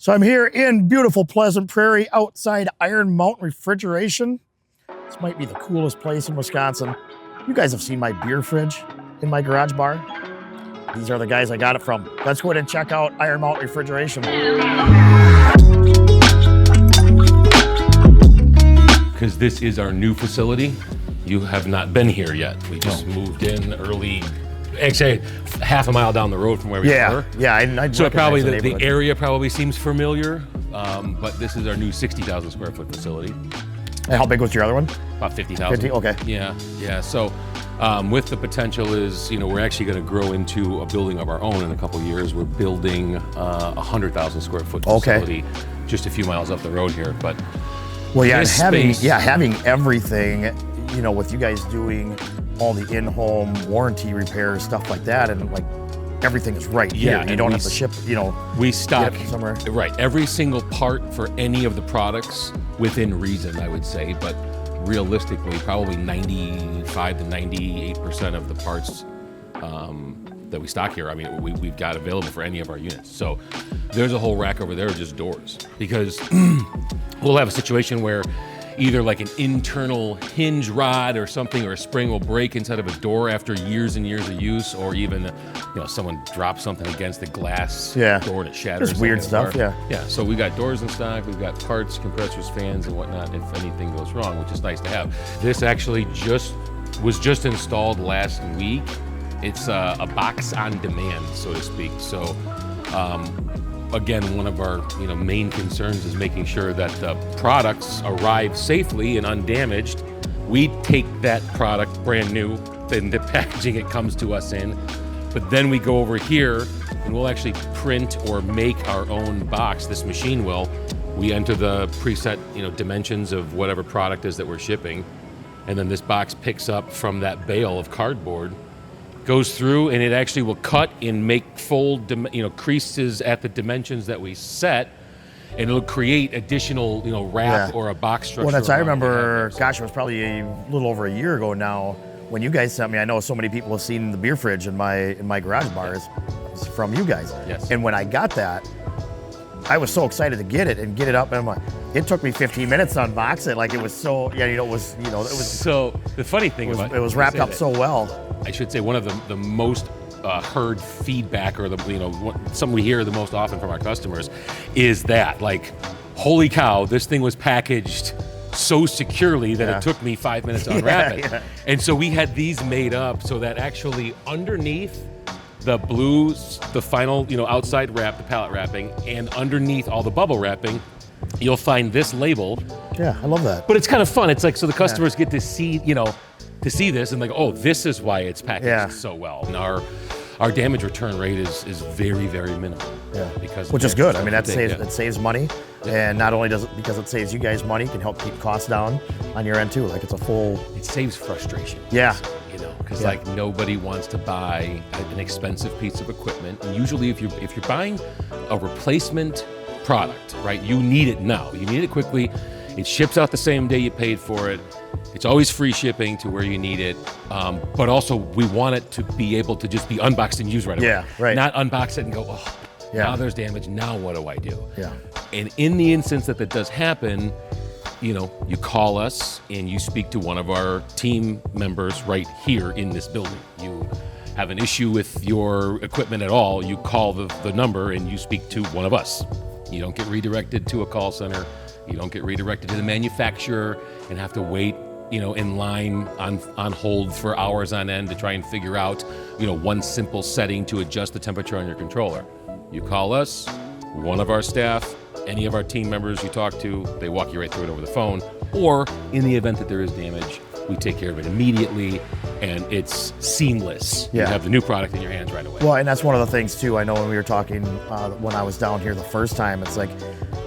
So I'm here in beautiful Pleasant Prairie outside Iron Mountain Refrigeration. This might be the coolest place in Wisconsin. You guys have seen my beer fridge in my garage bar. These are the guys I got it from. Let's go ahead and check out Iron Mountain Refrigeration. Because this is our new facility. You have not been here yet. We just moved in early, actually half a mile down the road from where we were. Yeah, I so probably the area probably seems familiar, but this is our new 60,000 square foot facility. And how big was your other one? About 50,000. 50, okay. Yeah. So with the potential is, we're actually going to grow into a building of our own in a couple of years. We're building a 100,000 square foot facility just a few miles up the road here. But well, yeah, having everything, with you guys doing all the in-home warranty repairs, stuff like that, and like everything is right here. You don't have to ship, we stock somewhere. Right, every single part for any of the products within reason, I would say, but realistically, probably 95 to 98% of the parts that we stock here, we've got available for any of our units. So there's a whole rack over there of just doors, because we'll have a situation where either like an internal hinge rod or something, or a spring will break inside of a door after years and years of use, or even someone drops something against the glass door and it shatters. Just weird stuff. Yeah, so we got doors in stock, we've got parts, compressors, fans, and whatnot if anything goes wrong, which is nice to have. This actually was just installed last week. It's a box on demand, so to speak. So again, one of our main concerns is making sure that the products arrive safely and undamaged. We take that product brand new, then the packaging it comes to us in, but then we go over here and we'll actually print or make our own box. This machine will. We enter the preset dimensions of whatever product is that we're shipping, and then this box picks up from that bale of cardboard, goes through, and it actually will cut and make fold, creases at the dimensions that we set, and it'll create additional, wrap or a box structure. Well, I remember, gosh, it was probably a little over a year ago now when you guys sent me. I know so many people have seen the beer fridge in my garage bars from you guys. Yes. And when I got that, I was so excited to get it up, and I'm like, it took me 15 minutes to unbox it. Like it was so, it was. So the funny thing it was wrapped up so well. I should say one of the most heard feedback, or something we hear the most often from our customers, is that like, holy cow, this thing was packaged so securely that it took me 5 minutes to unwrap it. Yeah. And so we had these made up so that actually underneath the blues, the final outside wrap, the pallet wrapping, and underneath all the bubble wrapping, you'll find this label. Yeah, I love that. But it's kind of fun. It's like, so the customers get to see, to see this and like, oh, this is why it's packaged so well. And our damage return rate is very, very minimal. Yeah, which is good. It saves money, and not only does it, because it saves you guys money, it can help keep costs down on your end too. Like it saves frustration. Yeah. Because like nobody wants to buy an expensive piece of equipment, and usually if you're buying a replacement product, right, you need it now. You need it quickly. It ships out the same day you paid for it. It's always free shipping to where you need it, but also we want it to be able to just be unboxed and used right away. Yeah, right. Not unbox it and go, now there's damage. Now what do I do? Yeah. And in the instance that does happen, you call us and you speak to one of our team members right here in this building. You have an issue with your equipment at all, you call the number and you speak to one of us. You don't get redirected to a call center. You don't get redirected to the manufacturer and have to wait, in line on hold for hours on end to try and figure out, one simple setting to adjust the temperature on your controller. You call us, one of our staff, any of our team members you talk to, they walk you right through it over the phone. Or in the event that there is damage, we take care of it immediately, and it's seamless. Yeah. You have the new product in your hands right away. Well, and that's one of the things too. I know when we were talking when I was down here the first time, it's like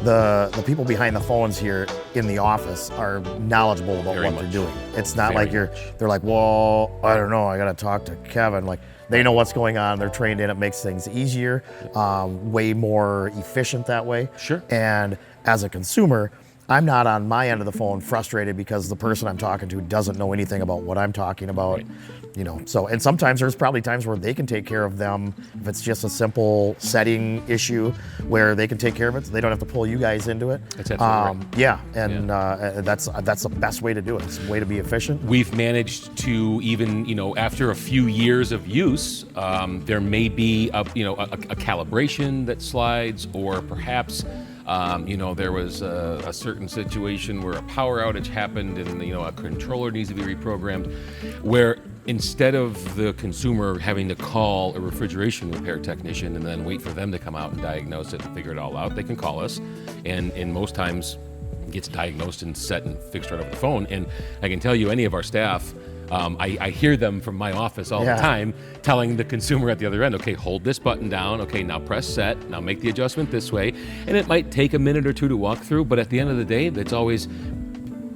the people behind the phones here in the office are knowledgeable about what they're doing. It's not like they're like, well, I don't know, I got to talk to Kevin. Like, they know what's going on. They're trained in it. Makes things easier, way more efficient that way. Sure. And as a consumer, I'm not on my end of the phone frustrated because the person I'm talking to doesn't know anything about what I'm talking about. Right. So, and sometimes there's probably times where they can take care of them if it's just a simple setting issue where they can take care of it, so they don't have to pull you guys into it. That's absolutely right. Yeah, and that's the best way to do it. It's a way to be efficient. We've managed to even, after a few years of use, there may be a calibration that slides, or perhaps there was a certain situation where a power outage happened and a controller needs to be reprogrammed, where instead of the consumer having to call a refrigeration repair technician and then wait for them to come out and diagnose it and figure it all out, they can call us, and most times gets diagnosed and set and fixed right over the phone. And I can tell you, any of our staff, I hear them from my office all the time telling the consumer at the other end, okay, hold this button down, okay, now press set, now make the adjustment this way. And it might take a minute or two to walk through, but at the end of the day, it's always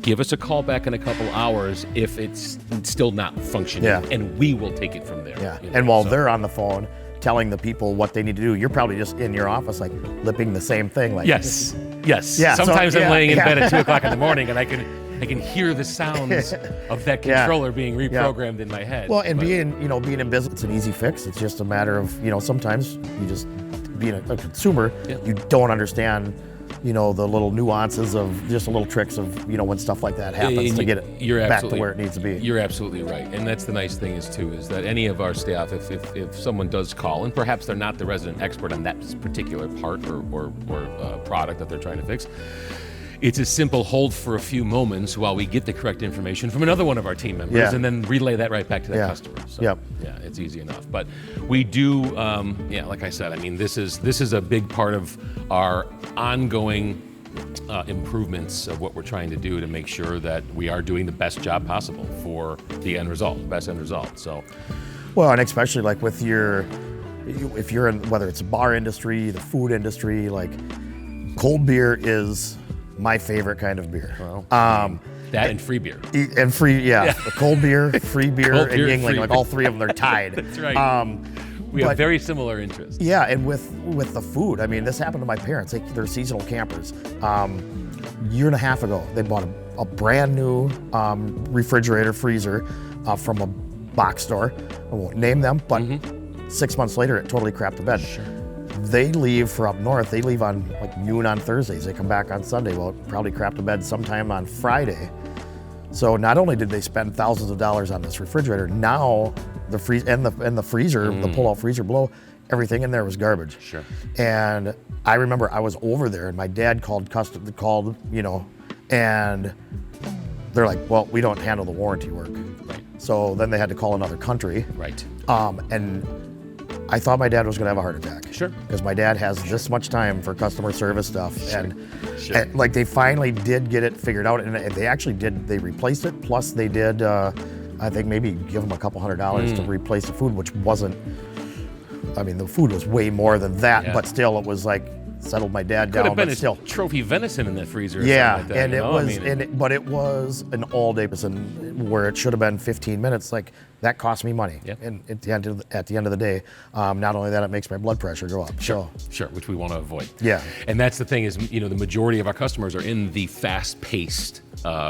give us a call back in a couple hours if it's still not functioning, and we will take it from there. Yeah, and while they're on the phone telling the people what they need to do, you're probably just in your office like lipping the same thing. Like yes. Yeah, sometimes I'm laying in bed at 2 o'clock in the morning and I can hear the sounds of that controller being reprogrammed in my head. Well, and being in business, it's an easy fix. It's just a matter of, sometimes you just, being a consumer, you don't understand, the little nuances of just the little tricks of, when stuff like that happens to get it back to where it needs to be. You're absolutely right. And that's the nice thing is that any of our staff, if someone does call, and perhaps they're not the resident expert on that particular part or product that they're trying to fix, it's a simple hold for a few moments while we get the correct information from another one of our team members, and then relay that right back to the customer. So, yeah, it's easy enough. But we do, like I said, I mean, this is a big part of our ongoing improvements of what we're trying to do to make sure that we are doing the best job possible for the end result, the best end result. So, well, and especially like with if you're in, whether it's the bar industry, the food industry, like cold beer is my favorite kind of beer. Well, that and free beer. And free, cold beer, free beer, and Yingling, like all three of them, they're tied. That's right. We have very similar interests. Yeah, and with the food, I mean, this happened to my parents. They're seasonal campers. Year and a half ago, they bought a brand new refrigerator freezer from a box store. I won't name them, but 6 months later, it totally crapped the bed. Sure. They leave for up north. They leave on like noon on Thursdays. They come back on Sunday. Well, it probably crapped the bed sometime on Friday. So not only did they spend thousands of dollars on this refrigerator, now the freezer, the pull-out freezer below, everything in there was garbage. Sure. And I remember I was over there, and my dad called, and they're like, "Well, we don't handle the warranty work." Right. So then they had to call another country. Right. And I thought my dad was going to have a heart attack. Sure. Because my dad has this much time for customer service stuff. Sure. And like they finally did get it figured out, and they actually did. They replaced it. Plus they did, I think maybe give them a couple $100 to replace the food, which wasn't, I mean, the food was way more than that, but still it was like, settled my dad down. Could have been but still, trophy venison in that freezer. Or yeah, something like that, and it was, but it was an all-day person where it should have been 15 minutes. Like that cost me money. Yep. And at the end of the day, not only that, it makes my blood pressure go up. Sure, which we want to avoid. Yeah, and that's the thing is, the majority of our customers are in the fast-paced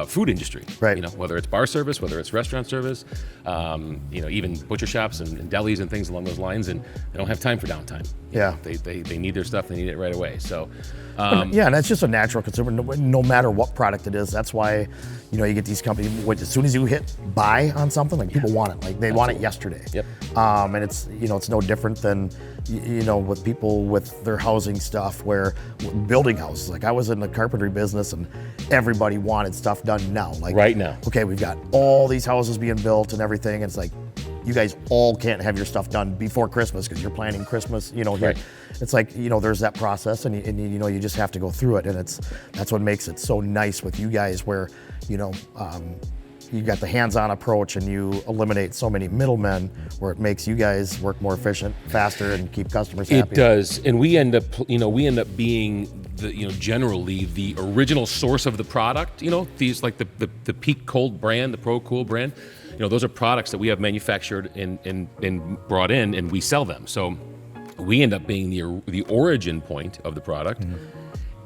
food industry. Right. Whether it's bar service, whether it's restaurant service, even butcher shops and delis and things along those lines, and they don't have time for downtime. Yeah. They need their stuff. They need it right away. So. Yeah, and that's just a natural consumer. No matter what product it is, that's why, you get these companies. As soon as you hit buy on something, like people want it, like they want it yesterday. Yep. And it's it's no different than with people with their housing stuff, where building houses. Like I was in the carpentry business, and everybody wanted stuff done now. Like right now. Okay, we've got all these houses being built and everything. And it's like, you guys all can't have your stuff done before Christmas because you're planning Christmas, here. Right. It's like, there's that process, and you just have to go through it, and that's what makes it so nice with you guys, where you got the hands-on approach, and you eliminate so many middlemen, where it makes you guys work more efficient, faster, and keep customers happy. It does, and we end up being the generally the original source of the product. These like the Peak Cold brand, the Pro Cool brand. Those are products that we have manufactured and brought in, and we sell them. So we end up being the origin point of the product,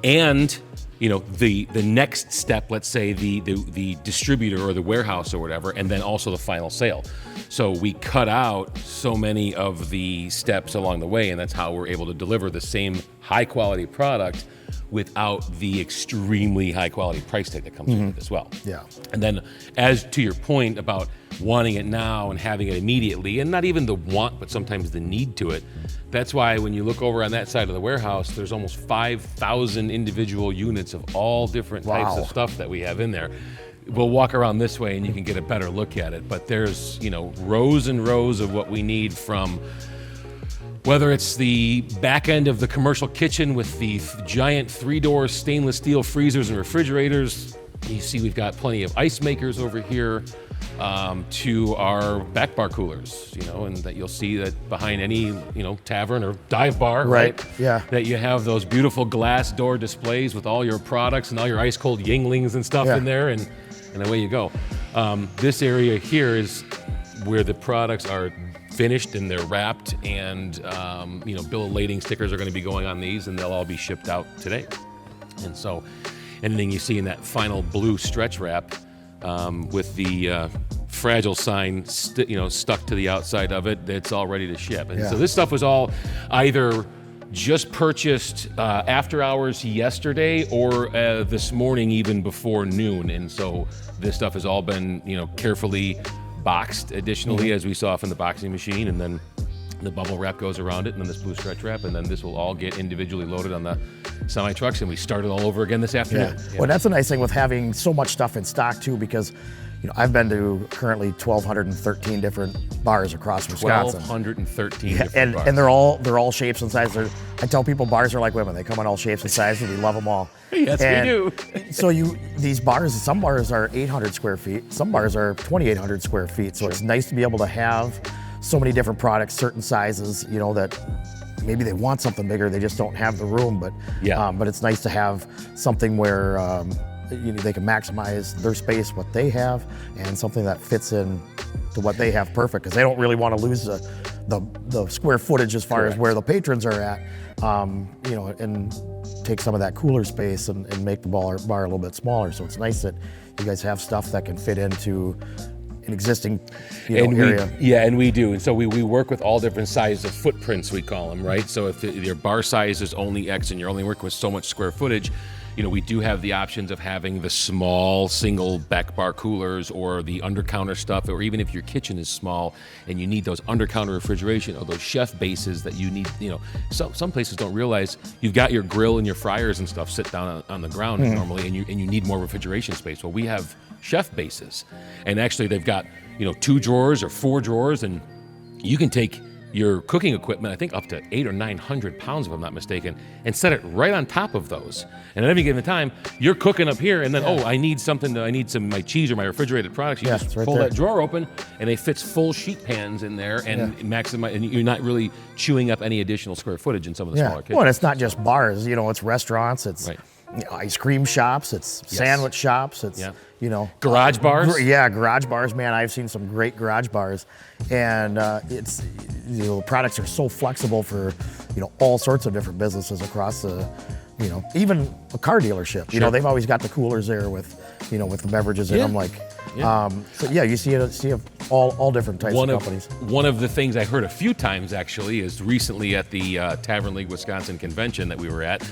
and the next step, let's say the distributor or the warehouse or whatever, and then also the final sale. So we cut out so many of the steps along the way, and that's how we're able to deliver the same high quality product without the extremely high quality price tag that comes with it as well. Yeah. And then, as to your point about wanting it now and having it immediately, and not even the want, but sometimes the need to it, that's why when you look over on that side of the warehouse, there's almost 5,000 individual units of all different types of stuff that we have in there. We'll walk around this way and you can get a better look at it, but there's, rows and rows of what we need, from whether it's the back end of the commercial kitchen with the giant 3-door stainless steel freezers and refrigerators. You see we've got plenty of ice makers over here, to our back bar coolers, and that you'll see that behind any, tavern or dive bar, right? Yeah. That you have those beautiful glass door displays with all your products and all your ice cold Yinglings and stuff in there, and away you go. This area here is where the products are finished and they're wrapped, and bill of lading stickers are going to be going on these, and they'll all be shipped out today. And so anything you see in that final blue stretch wrap with the fragile sign stuck to the outside of it, it's all ready to ship. And so this stuff was all either just purchased after hours yesterday or this morning, even before noon. And so this stuff has all been carefully boxed additionally, as we saw from the boxing machine, and then the bubble wrap goes around it, and then this blue stretch wrap, and then this will all get individually loaded on the semi trucks, and we start it all over again this afternoon. Well, that's a nice thing with having so much stuff in stock too, because I've been to currently 1,213 different bars across Wisconsin. 1,213 different bars. And they're all shapes and sizes. I tell people bars are like women; they come in all shapes and sizes. We love them all. Yes, we do. So these bars, some bars are 800 square feet, some bars are 2,800 square feet. So it's nice to be able to have so many different products, certain sizes, that maybe they want something bigger, they just don't have the room. But but it's nice to have something where they can maximize their space, what they have, and something that fits in to what they have perfect, because they don't really want to lose the square footage as far as where the patrons are at, and take some of that cooler space and make the bar a little bit smaller. So it's nice that you guys have stuff that can fit into an existing area. And we do. And so we work with all different sizes of footprints, we call them, right? So if your bar size is only X and you're only working with so much square footage, we do have the options of having the small single back bar coolers or the under-counter stuff, or even if your kitchen is small and you need those under-counter refrigeration or those chef bases that you need. Some places don't realize you've got your grill and your fryers and stuff sit down on the ground normally, and you need more refrigeration space. Well, we have chef bases, and actually they've got 2 drawers or 4 drawers, and you can take your cooking equipment, I think up to 800 or 900 pounds, if I'm not mistaken, and set it right on top of those. And at any given time, you're cooking up here, and then I need my cheese or my refrigerated products. You just pull that drawer open, and it fits full sheet pans in there, and maximize. And you're not really chewing up any additional square footage in some of the smaller kitchens. Well, it's not just bars. It's restaurants. It's ice cream shops. It's sandwich shops. It's garage bars. Garage bars. Man, I've seen some great garage bars, and it's products are so flexible for all sorts of different businesses across the even a car dealership. They've always got the coolers there with with the beverages in them. You see it all different types of companies. One of the things I heard a few times actually is recently at the Tavern League Wisconsin convention that we were at.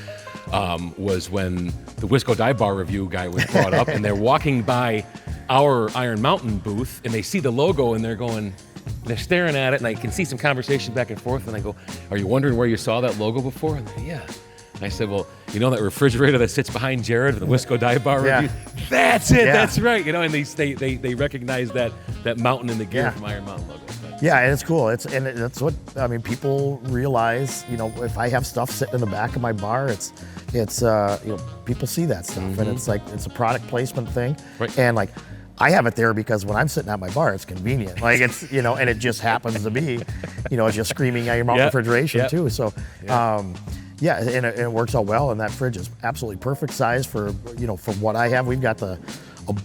Was when the Wisco Dive Bar Review guy was brought up, and they're walking by our Iron Mountain booth, and they see the logo, and they're staring at it, and I can see some conversation back and forth, and I go, "Are you wondering where you saw that logo before?" And they, And I said, "Well, that refrigerator that sits behind Jared, the Wisco Dive Bar Review, that's it, that's right." And they recognize that mountain in the gear from Iron Mountain logo. Yeah, and it's cool. That's what people realize. If I have stuff sitting in the back of my bar, it's people see that stuff, and it's a product placement thing. Right. And I have it there because when I'm sitting at my bar, it's convenient. It's and it just happens to be, it's just screaming Iron Mountain refrigeration too. So, and it works out well. And that fridge is absolutely perfect size for for what I have. We've got a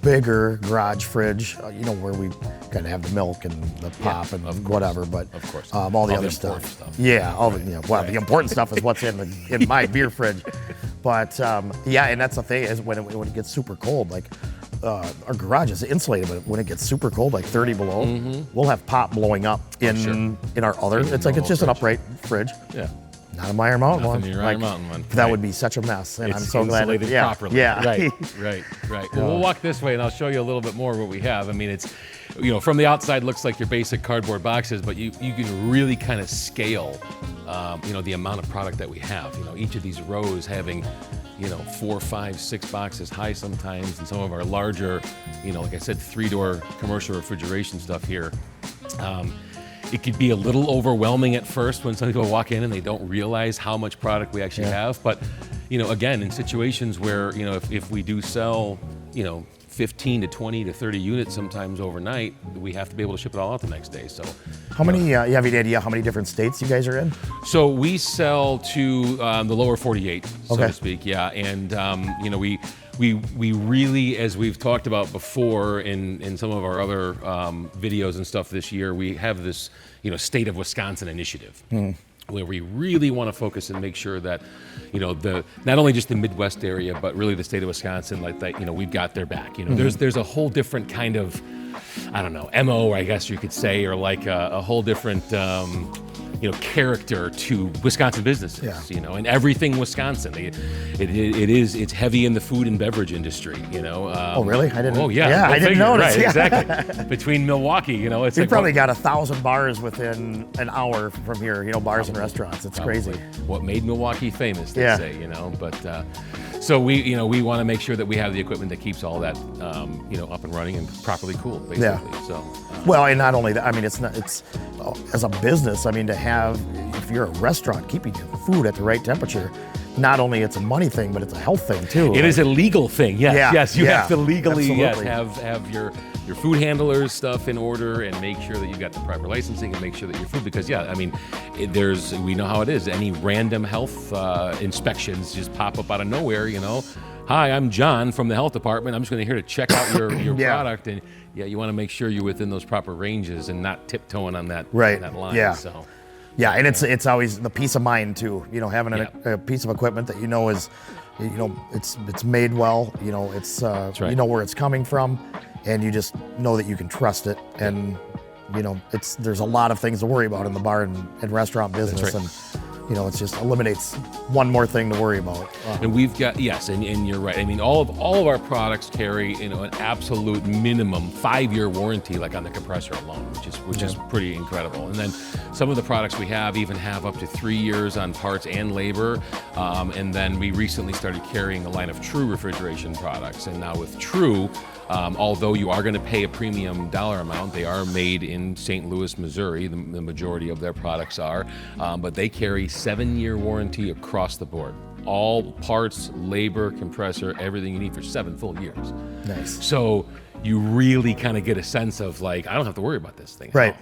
bigger garage fridge, where we kind of have the milk and the pop and whatever, but of course, all the other stuff. Yeah, the important stuff is what's in my beer fridge. But yeah, and that's the thing is when it gets super cold, like our garage is insulated, but when it gets super cold, like 30 below, we'll have pop blowing up in our other. It's like it's just an upright fridge. Yeah. Not a Iron Mountain one. Your Iron Mountain one. That would be such a mess, and It's I'm so glad. insulated properly. Yeah. Right. Well, we'll walk this way, and I'll show you a little bit more of what we have. I mean, it's, from the outside looks like your basic cardboard boxes, but you can really kind of scale, the amount of product that we have. Each of these rows having, 4, 5, 6 boxes high sometimes, and some of our larger, like I said, 3-door commercial refrigeration stuff here. It could be a little overwhelming at first when some people walk in and they don't realize how much product we actually have. But, again, in situations where, if we do sell, 15 to 20 to 30 units sometimes overnight, we have to be able to ship it all out the next day. So, how many? You have any idea how many different states you guys are in? So we sell to the lower 48, so to speak. Yeah, and we really, as we've talked about before in some of our other videos and stuff this year, we have this State of Wisconsin initiative. Where we really want to focus and make sure that, not only just the Midwest area, but really the state of Wisconsin, like that, we've got their back. There's a whole different kind of, I don't know, MO, I guess you could say, or like a whole different, character to Wisconsin businesses. And everything Wisconsin. It's heavy in the food and beverage industry. Oh, really? I didn't. Oh, yeah. I didn't notice. Right, exactly. Between Milwaukee, it's we like probably got 1,000 bars within an hour from here. Bars and restaurants. It's crazy. What made Milwaukee famous? They say. But so we want to make sure that we have the equipment that keeps all that up and running and properly cooled, basically. Yeah. So. Well, and not only that, I mean, it's as a business. I mean, to have, if you're a restaurant, keeping your food at the right temperature, not only it's a money thing, but it's a health thing too. It is a legal thing. Yes, you have to legally absolutely. have your food handlers stuff in order and make sure that you've got the proper licensing and make sure that your food, because we know how it is. Any random health inspections just pop up out of nowhere. Hi, I'm John from the health department. I'm just going to here to check out your product, and you want to make sure you're within those proper ranges and not tiptoeing on that line. Yeah. So. Yeah, and it's always the peace of mind too. Having a piece of equipment that is, it's made well. It's right. You know where it's coming from, and you just know that you can trust it. And there's a lot of things to worry about in the bar and restaurant business, That's right. and it just eliminates one more thing to worry about. And we've got, and you're right. I mean, all of our products carry, an absolute minimum 5-year warranty, like on the compressor alone, which is pretty incredible. And then some of the products we have even have up to 3 years on parts and labor. And then we recently started carrying a line of True refrigeration products. And now with True, although you are going to pay a premium dollar amount, they are made in St. Louis, Missouri. The majority of their products are, but they carry 7-year warranty across the board. All parts, labor, compressor, everything you need for 7 full years. Nice. So you really kind of get a sense of like, I don't have to worry about this thing. Right.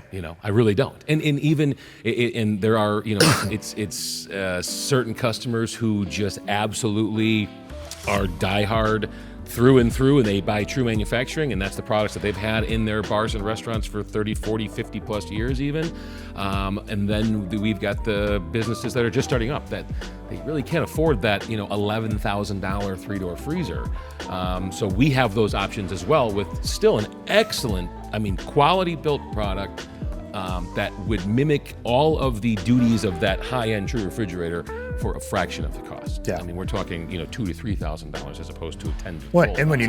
I really don't. And even and there are it's certain customers who just absolutely are diehard through and through, and they buy True Manufacturing, and that's the products that they've had in their bars and restaurants for 30, 40, 50 plus years even. And then we've got the businesses that are just starting up that they really can't afford that, $11,000 3-door freezer. So we have those options as well, with still an excellent, quality built product that would mimic all of the duties of that high-end True refrigerator for a fraction of the cost. Yeah. We're talking, $2,000 to $3,000 as opposed to a $10,000. What? And when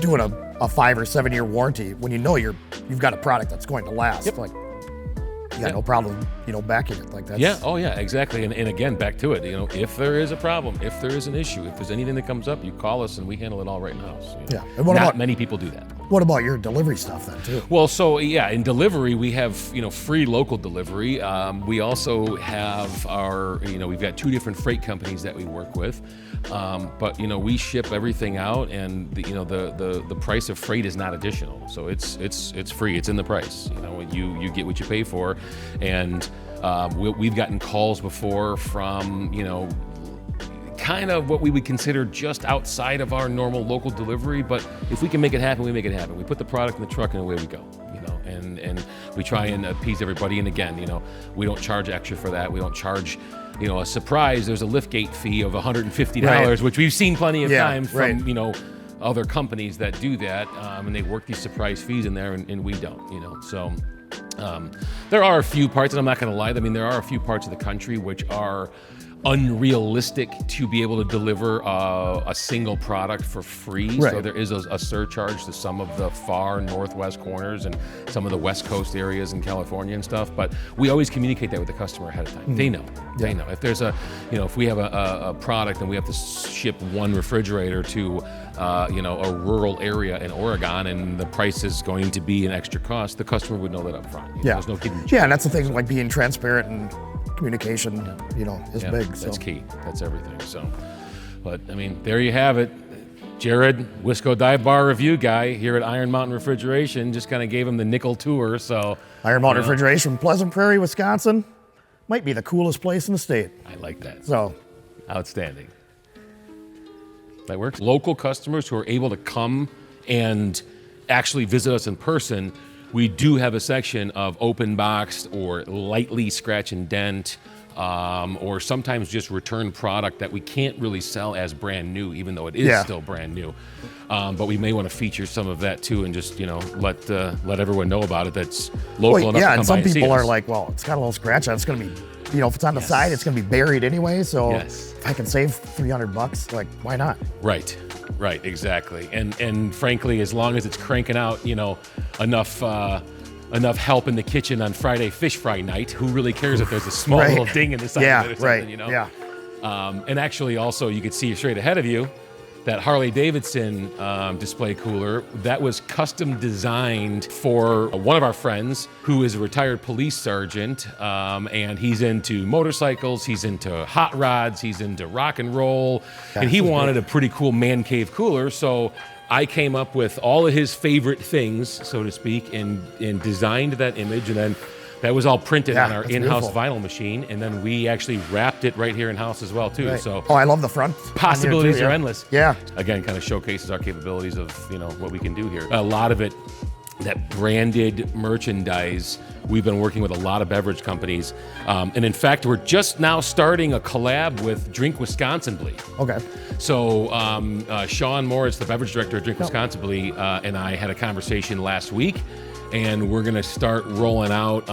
doing a 5 or 7 year warranty, when you've got a product that's going to last, like you got no problem, backing it like that. Yeah. Oh, yeah. Exactly. And again, back to it. If there is a problem, if there is an issue, if there's anything that comes up, you call us and we handle it all right now. So, yeah. And not many people do that. What about your delivery stuff then too? Well, so in delivery we have free local delivery. We also have our we've got 2 different freight companies that we work with, but we ship everything out, and the price of freight is not additional, so it's free. It's in the price. You get what you pay for, and we've gotten calls before from kind of what we would consider just outside of our normal local delivery, but if we can make it happen, we make it happen. We put the product in the truck and away we go, and We try and appease everybody. And again, we don't charge extra for that. We don't charge, a surprise. There's a liftgate fee of $150, Right. which we've seen plenty of times from, right. Other companies that do that, and they work these surprise fees in there, and we don't, So there are a few parts, and I'm not going to lie. I mean, there are a few parts of the country which are unrealistic to be able to deliver a single product for free. Right. So there is a surcharge to some of the far northwest corners and some of the West Coast areas in California and stuff. But we always communicate that with the customer ahead of time. They know. They know. If there's if we have a product and we have to ship one refrigerator to a rural area in Oregon, and the price is going to be an extra cost, the customer would know that up front. There's no kidding. Yeah, and that's the thing, like being transparent and communication, is big. So. That's key. That's everything. So, but I mean, there you have it. Jared, Wisco Dive Bar Review guy here at Iron Mountain Refrigeration, just kind of gave him the nickel tour. So, Iron Mountain Refrigeration, Pleasant Prairie, Wisconsin, might be the coolest place in the state. I like that. So, outstanding. That works. Local customers who are able to come and actually visit us in person, we do have a section of open boxed or lightly scratch and dent, or sometimes just return product that we can't really sell as brand new, even though it is still brand new. But we may want to feature some of that too, and just let everyone know about it. That's local enough to come and some by and see people are us. like, well, it's got a little scratch on it. It's going to be, if it's on the side, it's going to be buried anyway. So if I can save $300, like, why not? Right, exactly. And frankly, as long as it's cranking out, enough help in the kitchen on Friday fish fry night, who really cares if there's a small little ding in the side of it or something, And actually, also, you could see straight ahead of you that Harley Davidson display cooler that was custom designed for one of our friends who is a retired police sergeant, and he's into motorcycles, he's into hot rods, he's into rock and roll, and he wanted a pretty cool man cave cooler. So I came up with all of his favorite things, so to speak, and designed that image, and then that was all printed on our in-house vinyl machine, and then we actually wrapped it right here in-house as well, too. So I love the front. Possibilities are endless. Yeah. Again, kind of showcases our capabilities of, what we can do here. A lot of it, that branded merchandise, we've been working with a lot of beverage companies. And in fact, we're just now starting a collab with Drink Wisconsinly. Okay. So Sean Moritz, the beverage director at Drink Wisconsinly, and I had a conversation last week. And we're gonna start rolling out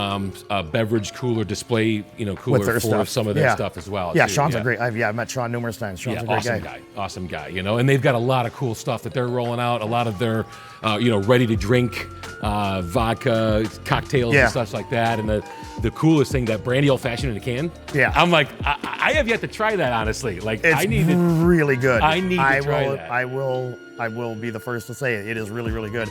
a beverage cooler display, cooler for some of their stuff as well. Yeah, too. Sean's a great. I've met Sean numerous times. Sean's a great guy. Awesome guy. And they've got a lot of cool stuff that they're rolling out. A lot of their, ready to drink vodka cocktails and stuff like that. And the coolest thing, that brandy old fashioned in a can. Yeah, I'm like, I have yet to try that, honestly. Like, it's really good. I need to try that. I will be the first to say it is really, really good.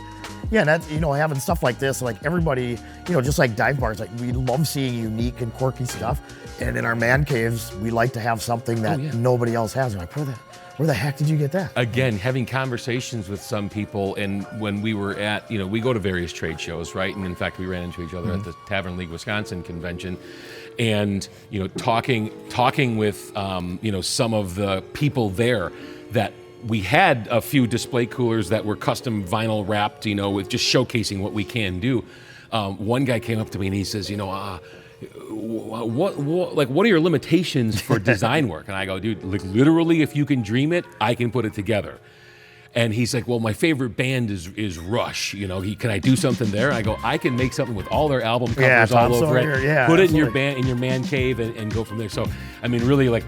Yeah, and that's, having stuff like this, like everybody, just like dive bars, like we love seeing unique and quirky stuff. And in our man caves, we like to have something that nobody else has. We're like, where the heck did you get that? Again, having conversations with some people, and when we were at, we go to various trade shows, right? And in fact, we ran into each other at the Tavern League Wisconsin convention. And, talking with, some of the people there, that we had a few display coolers that were custom vinyl wrapped, with just showcasing what we can do. One guy came up to me and he says, what are your limitations for design work? And I go, dude, like literally, if you can dream it, I can put it together. And he's like, well, my favorite band is Rush. Can I do something there? And I go, I can make something with all their album covers all over it. Put it in your man cave, and go from there. So, I mean, really, like,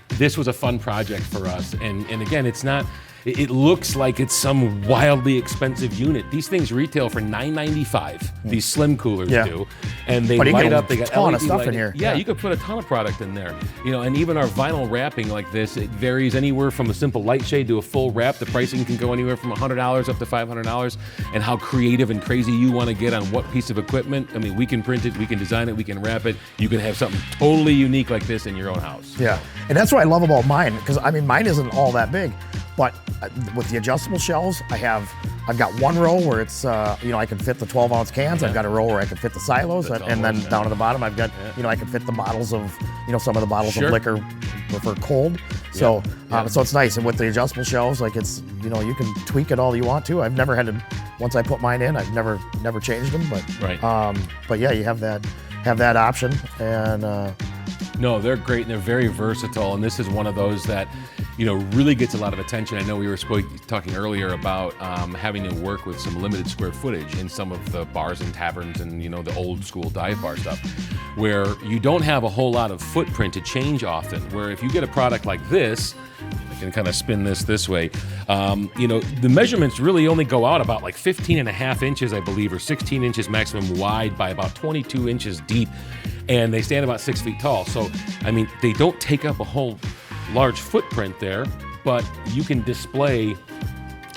this was a fun project for us. And again, it's not. It looks like it's some wildly expensive unit. These things retail for $9.95. These slim coolers do, and they light up. They got ton LED of stuff lighting. in here. Yeah, you could put a ton of product in there. And even our vinyl wrapping like this, it varies anywhere from a simple light shade to a full wrap. The pricing can go anywhere from $100 up to $500, and how creative and crazy you want to get on what piece of equipment. I mean, we can print it, we can design it, we can wrap it. You can have something totally unique like this in your own house. Yeah, and that's what I love about mine, because I mean, mine isn't all that big. But with the adjustable shelves, I've got one row where it's I can fit the 12-ounce cans. I've got a row where I can fit the silos, and then down at the bottom I've got I can fit the bottles of some of the bottles of liquor, prefer cold. So so it's nice. And with the adjustable shelves, like it's, you know, you can tweak it all you want to. I've never had to, once I put mine in, I've never changed them. But yeah, you have that option. And no, they're great and they're very versatile. And this is one of those that, you know, really gets a lot of attention. I know we were talking earlier about having to work with some limited square footage in some of the bars and taverns and, you know, the old school dive bar stuff, where you don't have a whole lot of footprint to change often. Where if you get a product like this, I can kind of spin this way, you know, the measurements really only go out about like 15.5 inches, I believe, or 16 inches maximum wide by about 22 inches deep. And they stand about 6 feet tall. So, I mean, they don't take up a whole large footprint there, but you can display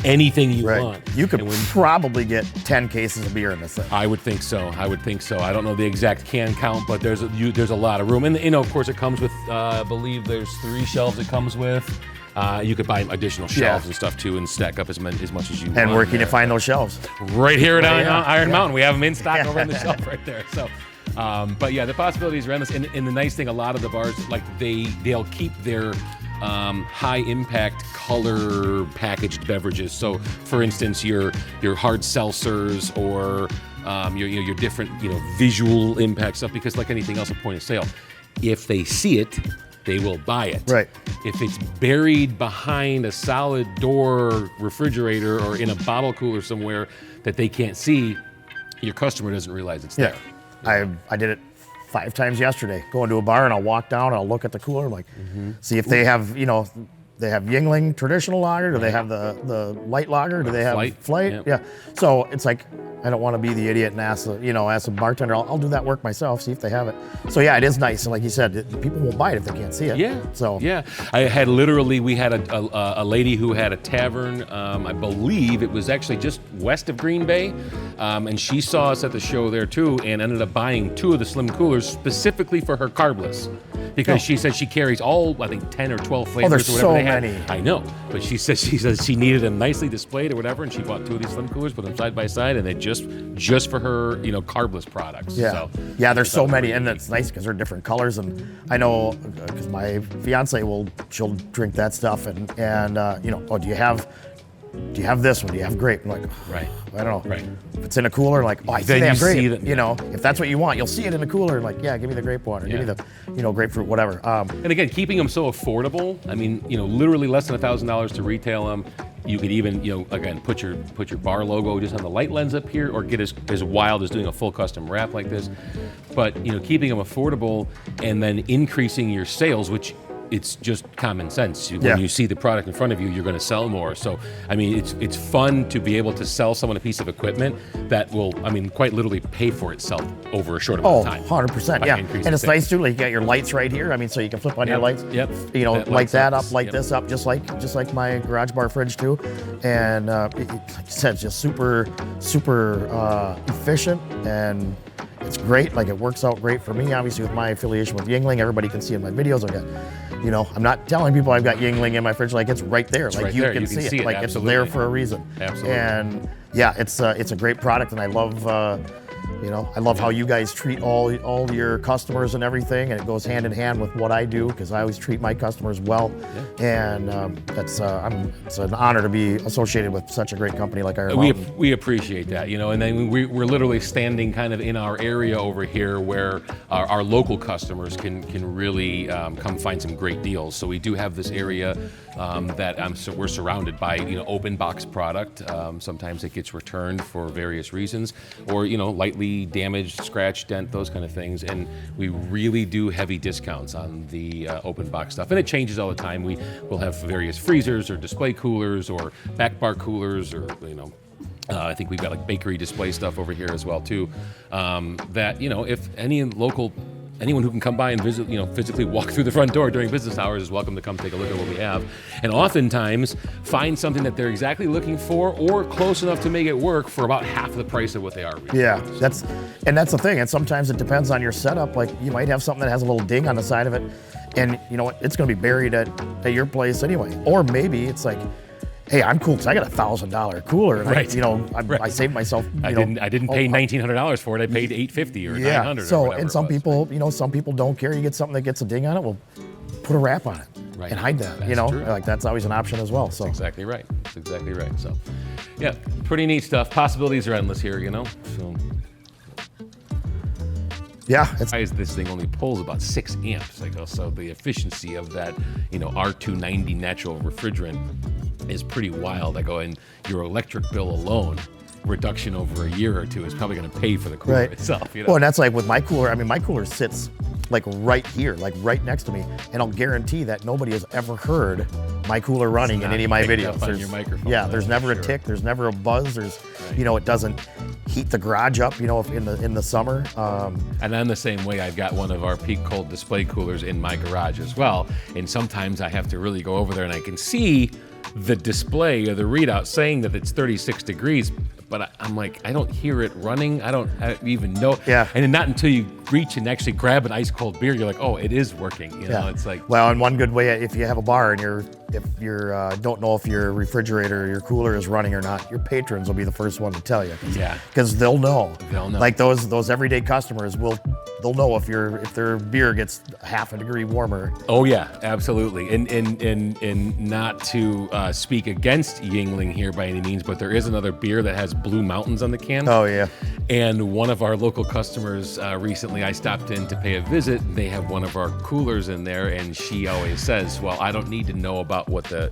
anything you want. You could probably get 10 cases of beer in this thing. I would think so. I don't know the exact can count, but there's a lot of room. And, you know, of course, it comes with, I believe there's 3 shelves it comes with. You could buy additional shelves and stuff too, and stack up as much as you want. And where can you find those shelves? Right here at Iron Mountain. We have them in stock over on the shelf right there. So. But yeah, the possibilities are endless. And the nice thing, a lot of the bars, like they'll keep their high impact color packaged beverages. So, for instance, your hard seltzers or your different, you know, visual impact stuff. Because like anything else at point of sale, if they see it, they will buy it. Right. If it's buried behind a solid door refrigerator or in a bottle cooler somewhere that they can't see, your customer doesn't realize it's there. I did it 5 times yesterday. Go into a bar and I'll walk down and I'll look at the cooler, like, see if they have, you know, they have Yuengling traditional lager. Do they have the light lager? Do they have Flight? Yep. Yeah. So it's like, I don't want to be the idiot and ask a bartender. I'll do that work myself, see if they have it. So yeah, it is nice. And like you said, people will buy it if they can't see it. Yeah. So yeah, we had a lady who had a tavern. I believe it was actually just west of Green Bay, and she saw us at the show there too, and ended up buying 2 of the slim coolers specifically for her carbless, because she said she carries all, I think, 10 or 12 flavors. Oh, there's or whatever so they had. many. I know, but she said she needed them nicely displayed or whatever, and she bought 2 of these slim coolers, put them side by side, and they just for her, you know, carbless products. Yeah, so, there's so many, and it's nice because they're different colors. And I know because my fiance she'll drink that stuff, and you know, do you have this one? Do you have grape? I'm like, right. I don't know. Right. If it's in a cooler, like, I see they have grape. You know, if that's what you want, you'll see it in a cooler. Like, give me the grape one, or give me the, you know, grapefruit, whatever. And again, keeping them so affordable. I mean, you know, literally less than $1,000 to retail them. You could even, you know, again, put your bar logo just on the light lens up here, or get as wild as doing a full custom wrap like this. But, you know, keeping them affordable and then increasing your sales, which it's just common sense. When you see the product in front of you, you're going to sell more. So, I mean, it's fun to be able to sell someone a piece of equipment that will, I mean, quite literally pay for itself over a short amount of time. 100%, yeah. And it's nice too, like you got your lights right here. I mean, so you can flip on your lights. Yep. You know, light that up, light this up, just like my garage bar fridge too. And like you said, it's just super efficient, and it's great. Like, it works out great for me, obviously, with my affiliation with Yuengling. Everybody can see in my videos. I've got, you know, I'm not telling people I've got Yuengling in my fridge. Like, it's right there. Like, you can see it. Like, absolutely. It's there for a reason. Absolutely. And yeah, it's a great product, and I love you know, I love how you guys treat all your customers and everything, and it goes hand in hand with what I do, because I always treat my customers well. And it's an honor to be associated with such a great company like Iron Mountain. We appreciate that, you know, and then we're literally standing kind of in our area over here where our local customers can really come find some great deals. So we do have this area that we're surrounded by, you know, open box product. Sometimes it gets returned for various reasons, or, you know, lightly damaged, scratch, dent, those kind of things. And we really do heavy discounts on the open box stuff. And it changes all the time. We will have various freezers or display coolers or back bar coolers, or, you know, I think we've got like bakery display stuff over here as well too. That, you know, if anyone who can come by and visit, you know, physically walk through the front door during business hours is welcome to come take a look at what we have. And oftentimes find something that they're exactly looking for, or close enough to make it work for about half the price of what they are. Yeah, that's the thing. And sometimes it depends on your setup. Like, you might have something that has a little ding on the side of it, and you know what, it's going to be buried at your place anyway. Or maybe it's like, hey, I'm cool because I got a $1,000 cooler. And right. I saved myself. I didn't pay $1,900 for it. I paid $850 or $900. So, or and some people don't care. You get something that gets a ding on it. Well, put a wrap on it Right. and hide that. That's You know, true. like that's always an option as well. So Exactly right. That's exactly right. So, yeah, pretty neat stuff. Possibilities are endless here, you know. So, yeah, it's this thing only pulls about 6 amps. Like, so the efficiency of that, you know, R290 natural refrigerant is pretty wild. I go, and your electric bill alone, reduction over a year or two, is probably going to pay for the cooler itself. You know? Well, and that's like with my cooler. I mean, my cooler sits like right here, like right next to me, and I'll guarantee that nobody has ever heard my cooler running in any of my videos. On your microphone, yeah, there's never sure. a tick, there's never a buzz. There's, you know, it doesn't heat the garage up. You know, if in the summer. And I'm the same way. I've got one of our peak cold display coolers in my garage as well. And sometimes I have to really go over there, and I can see the display or the readout saying that it's 36 degrees. But I'm like, I don't hear it running. I don't even know. Yeah. And then not until you reach and actually grab an ice cold beer, you're like, oh, it is working. You know, it's like. Well, and one good way, if you have a bar and if you're don't know if your refrigerator or your cooler is running or not, your patrons will be the first one to tell you. Yeah. Because they'll know. They'll know. Like those everyday customers they'll know if their beer gets half a degree warmer. Oh yeah, absolutely. And not to speak against Yingling here by any means, but there is another beer that has Blue Mountains on the can. Oh yeah. And one of our local customers recently, I stopped in to pay a visit. They have one of our coolers in there, and she always says, "Well, I don't need to know about what the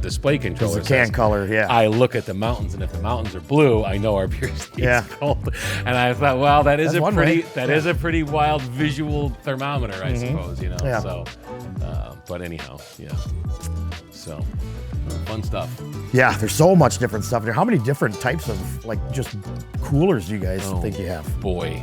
display controller The can says. color, yeah. I look at the mountains, and if the mountains are blue, I know our beer is cold." And I thought, well, that is That's a pretty wild visual thermometer, I suppose, you know. Yeah. So, but anyhow, yeah. So, fun stuff. Yeah, there's so much different stuff there. How many different types of like just coolers do you guys think you have? Boy,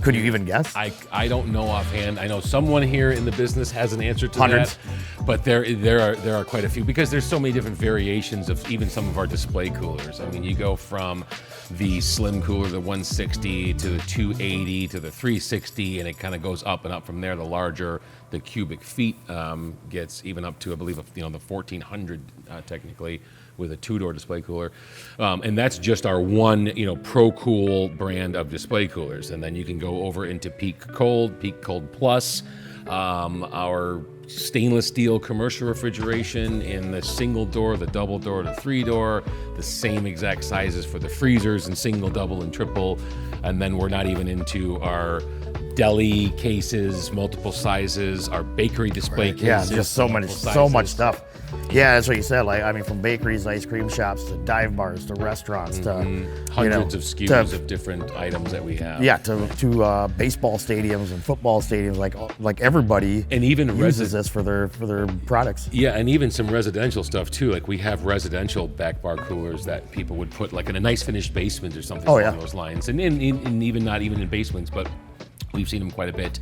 Could you even guess? I don't know offhand. I know someone here in the business has an answer to Hundreds. that, but there are quite a few because there's so many different variations of even some of our display coolers. I mean, you go from the slim cooler, the 160, to the 280, to the 360, and it kind of goes up and up from there. The larger the cubic feet gets, even up to, I believe, the 1400 technically, with a 2-door display cooler. And that's just our one, Pro Cool brand of display coolers. And then you can go over into Peak Cold Plus, our stainless steel commercial refrigeration in the single door, the double door, the 3-door, the same exact sizes for the freezers in single, double, and triple. And then we're not even into our deli cases, multiple sizes, our bakery display cases. Yeah, just so much stuff. Yeah, that's what you said. Like, I mean, from bakeries, ice cream shops, to dive bars, to restaurants, to hundreds of SKUs of different items that we have. Yeah, to baseball stadiums and football stadiums. Like everybody, and even uses this for their products. Yeah, and even some residential stuff too. Like we have residential back bar coolers that people would put like in a nice finished basement or something along those lines, and even not even in basements, but we've seen them quite a bit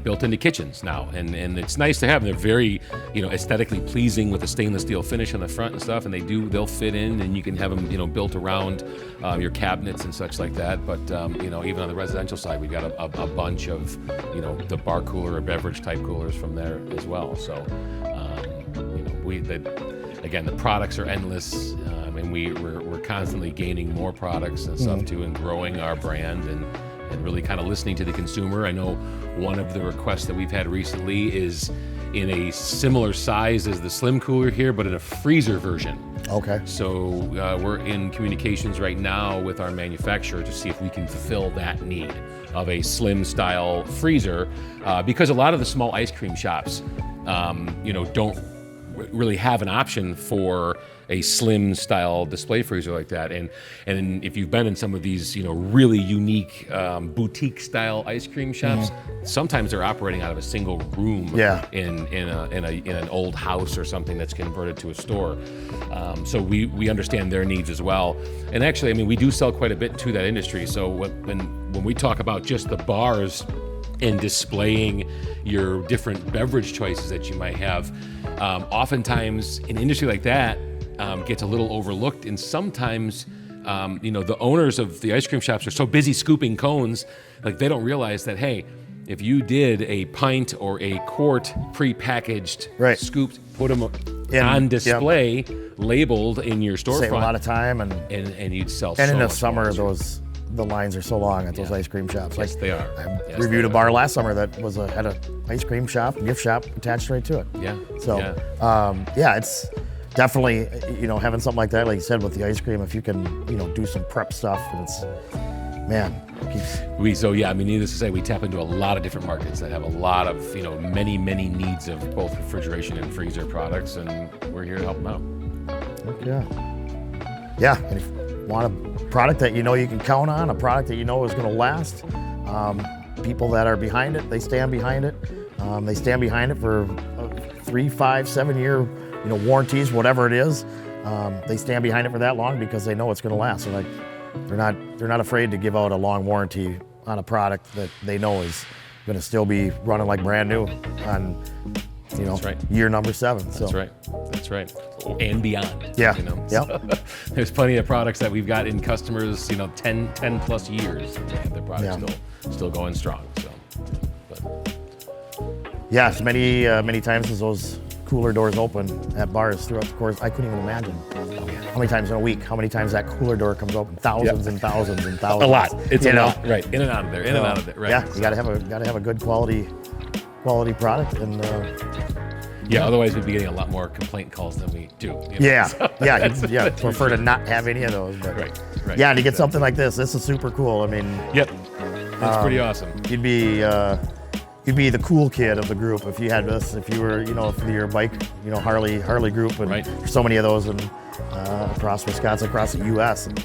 built into kitchens now, and it's nice to have them. They're very, aesthetically pleasing with a stainless steel finish on the front and stuff, and they'll fit in, and you can have them, built around your cabinets and such like that. But even on the residential side, we've got a bunch of, the bar cooler or beverage type coolers from there as well. So, again, the products are endless, and we're constantly gaining more products and stuff too, and growing our brand and really kind of listening to the consumer. I know one of the requests that we've had recently is in a similar size as the slim cooler here, but in a freezer version. Okay. So we're in communications right now with our manufacturer to see if we can fulfill that need of a slim style freezer, because a lot of the small ice cream shops, don't really have an option for a slim style display freezer like that. And if you've been in some of these, really unique boutique style ice cream shops, sometimes they're operating out of a single room in an old house or something that's converted to a store. So we understand their needs as well. And actually, I mean, we do sell quite a bit to that industry. So when we talk about just the bars and displaying your different beverage choices that you might have, oftentimes an industry like that gets a little overlooked, and sometimes the owners of the ice cream shops are so busy scooping cones, like they don't realize that, hey, if you did a pint or a quart pre-packaged, scooped, put them on display, labeled in your storefront, save a lot of time, and you'd sell. And so in the much summer, more. the lines are so long at those ice cream shops. Yes, they are. I Yes, reviewed they a bar last summer that had an ice cream shop, gift shop attached right to it. Yeah. So, it's definitely, having something like that, like you said, with the ice cream, if you can, do some prep stuff, and it's, man, it keeps. Needless to say, we tap into a lot of different markets that have a lot of, many needs of both refrigeration and freezer products, and we're here to help them out. Yeah, and if you want a product that you can count on, a product that is going to last, people that are behind it, they stand behind it. They stand behind it for 3, 5, 7 year, warranties, whatever it is. They stand behind it for that long because they know it's going to last. So they're not afraid to give out a long warranty on a product that they know is going to still be running like brand new on, That's right. year number 7. So. That's right. And beyond. Yeah. So, there's plenty of products that we've got in customers, 10 plus years to have their products still going strong. So, yeah, as many times as those cooler doors open at bars throughout the course, I couldn't even imagine how many times in a week, how many times that cooler door comes open, thousands and thousands and thousands. A lot. It's a lot. Right. In and out of there. In and out of there. Right. Yeah. You gotta have a good quality product, and otherwise we'd be getting a lot more complaint calls than we do. Yeah. Prefer to not have any of those, but right. Yeah, to get something like this is super cool. I mean, that's pretty awesome. You'd be the cool kid of the group if you had this. If you were, for your bike, Harley group, and there's so many of those across Wisconsin, across the U.S. And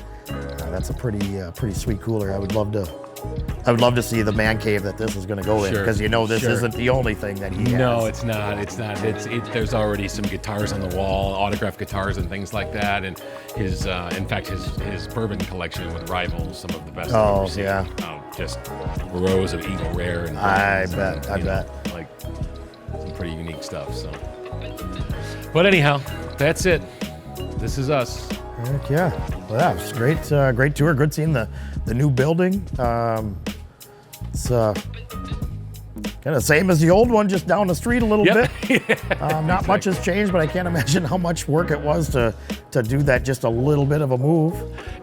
that's a pretty sweet cooler. I would love to see the man cave that this is going to go in, because this isn't the only thing that he has. No, it's not. There's already some guitars on the wall, autographed guitars and things like that, and his bourbon collection would rival some of the best I've ever seen. Yeah. Just rows of Eagle Rare and I bet. Like some pretty unique stuff. So, but anyhow, that's it. This is us. Heck yeah. Well, yeah, it's great tour. Good seeing the new building. It's kind of the same as the old one, just down the street a little bit. Not much has changed, but I can't imagine how much work it was to do that, just a little bit of a move.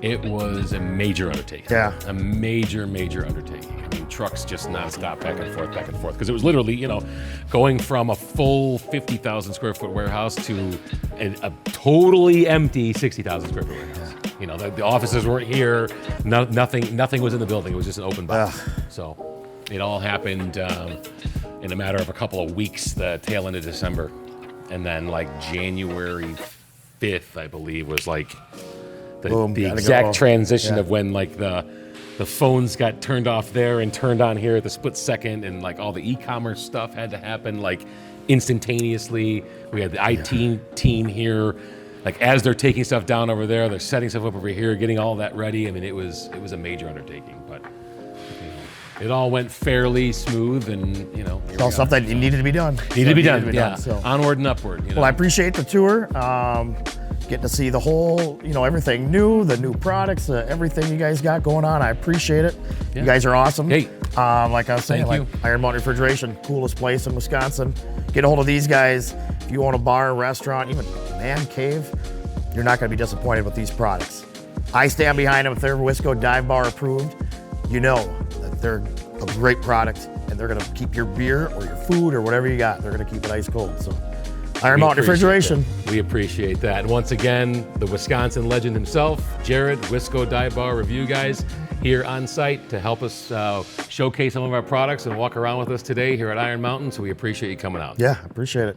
It was a major undertaking. Yeah. A major undertaking. I mean, trucks just nonstop back and forth. Because it was literally, going from a full 50,000 square foot warehouse to a totally empty 60,000 square foot warehouse. The offices weren't here. Nothing was in the building. It was just an open box. So it all happened in a matter of a couple of weeks, the tail end of December. And then January 5th, I believe, was the exact transition of when the phones got turned off there and turned on here at the split second, and all the e-commerce stuff had to happen instantaneously. We had the IT team here, as they're taking stuff down over there, they're setting stuff up over here, getting all that ready. I mean, it was a major undertaking, but it all went fairly smooth, and it's all stuff that needed to be done. Needed to be done. So onward and upward. Well, I appreciate the tour. Getting to see the whole, everything new, the new products, everything you guys got going on. I appreciate it. Yeah. You guys are awesome. Hey, like I was saying, Iron Mountain Refrigeration, coolest place in Wisconsin. Get a hold of these guys. If you own a bar, restaurant, even a man cave, you're not going to be disappointed with these products. I stand behind them. If they're Wisco Dive Bar approved, that they're a great product, and they're going to keep your beer or your food or whatever you got. They're going to keep it ice cold. So. Iron Mountain Refrigeration. We appreciate that. And once again, the Wisconsin legend himself, Jared, Wisco Dive Bar Review guys, here on site to help us showcase some of our products and walk around with us today here at Iron Mountain. So we appreciate you coming out. Yeah, appreciate it.